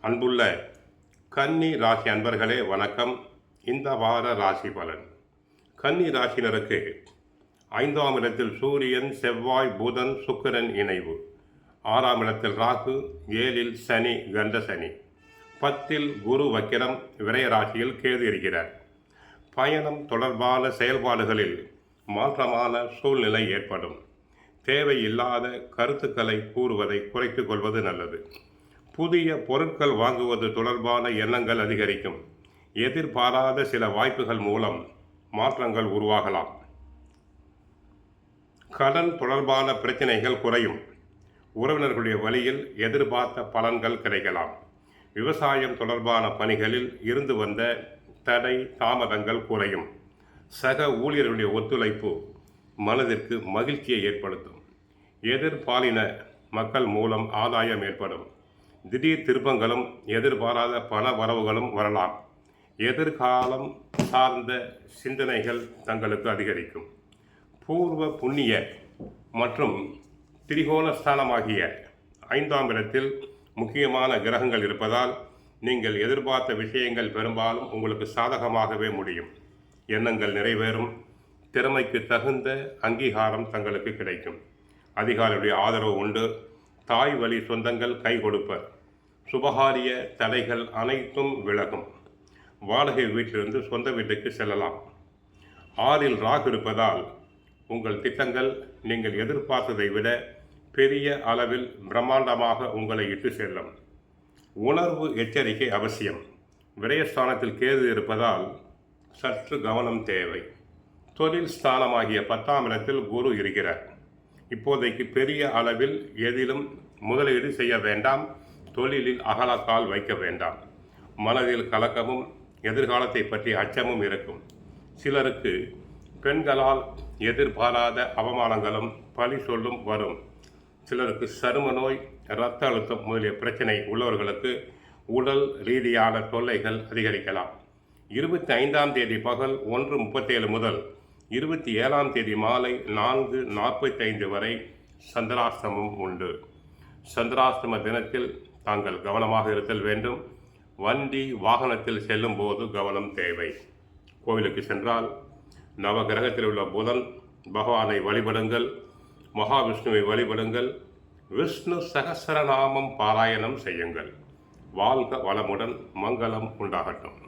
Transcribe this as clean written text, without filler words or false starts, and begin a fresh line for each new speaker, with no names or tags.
அன்புள்ள கன்னி ராசி அன்பர்களே வணக்கம். இந்த வார ராசி பலன். கன்னி ராசினருக்கு 5ஆம் இடத்தில் சூரியன், செவ்வாய், புதன், சுக்கிரன் இணைவு. 6ஆம் இடத்தில் ராகு, 7இல் சனி, கண்ட சனி, 10இல் குரு வக்கிரம், விரய ராசியில் கேது இருக்கிறார். பயணம் தொடர்பான செயல்பாடுகளில் மாற்றமான சூழ்நிலை ஏற்படும். தேவையில்லாத கருத்துக்களை கூறுவதை குறைத்துக் கொள்வது நல்லது. புதிய பொருட்கள் வாங்குவது தொடர்பான எண்ணங்கள் அதிகரிக்கும். எதிர்பாராத சில வாய்ப்புகள் மூலம் மாற்றங்கள் உருவாகலாம். கடன் தொடர்பான பிரச்சனைகள் குறையும். உறவினர்களுடைய வழியில் எதிர்பார்த்த பலன்கள் கிடைக்கலாம். விவசாயம் தொடர்பான பணிகளில் இருந்து வந்த தடை தாமதங்கள் குறையும். சக ஊழியர்களுடைய ஒத்துழைப்பு மனதிற்கு மகிழ்ச்சியை ஏற்படுத்தும். எதிர்பாலின மக்கள் மூலம் ஆதாயம் ஏற்படும். திடீர் திருப்பங்களும் எதிர்பாராத பண வரவுகளும் வரலாம். எதிர்காலம் சார்ந்த சிந்தனைகள் தங்களுக்கு அதிகரிக்கும். பூர்வ புண்ணிய மற்றும் திரிகோண ஸ்தானமாகிய 5ஆம் இடத்தில் முக்கியமான கிரகங்கள் இருப்பதால் நீங்கள் எதிர்பார்த்த விஷயங்கள் பெரும்பாலும் உங்களுக்கு சாதகமாகவே முடியும். எண்ணங்கள் நிறைவேறும். திறமைக்கு தகுந்த அங்கீகாரம் தங்களுக்கு கிடைக்கும். அதிகாரியுடைய ஆதரவு உண்டு. தாய் வழி சொந்தங்கள் கை கொடுப்பர். சுபகாரிய தடைகள் அனைத்தும் விலகும். வாடகை வீட்டிலிருந்து சொந்த வீட்டுக்கு செல்லலாம். 6இல் ராகு இருப்பதால் உங்கள் திட்டங்கள் நீங்கள் எதிர்பார்த்ததை விட பெரிய அளவில் பிரம்மாண்டமாக உங்களை இட்டு செல்லும். உணர்வு எச்சரிக்கை அவசியம். விரயஸ்தானத்தில் கேது இருப்பதால் சற்று கவனம் தேவை. தொழில் ஸ்தானமாகிய 10ஆம் இடத்தில் குரு இருக்கிறார். இப்போதைக்கு பெரிய அளவில் எதிலும் முதலீடு செய்ய வேண்டாம். தொழிலில் அகலக்கால் வைக்க வேண்டாம். மனதில் கலக்கமும் எதிர்காலத்தை பற்றி அச்சமும் இருக்கும். சிலருக்கு பெண்களால் எதிர்பாராத அவமானங்களும் பழி சொல்லும் வரும். சிலருக்கு சரும நோய், இரத்த அழுத்தம் முதலிய பிரச்சனை உள்ளவர்களுக்கு உடல் ரீதியான தொல்லைகள் அதிகரிக்கலாம். 25ஆம் தேதி பகல் 1:37 முதல் 27ஆம் தேதி மாலை 4:45 வரை சந்திராஷ்டமம் உண்டு. சந்திராஷ்டம தினத்தில் தாங்கள் கவனமாக இருத்தல் வேண்டும். வண்டி வாகனத்தில் செல்லும் போது கவனம் தேவை. கோவிலுக்கு சென்றால் நவகிரகத்தில் உள்ள புதன் பகவானை வழிபடுங்கள். மகாவிஷ்ணுவை வழிபடுங்கள். விஷ்ணு சகஸ்ரநாமம் பாராயணம் செய்யுங்கள். வாழ்க வளமுடன். மங்களம் உண்டாகட்டும்.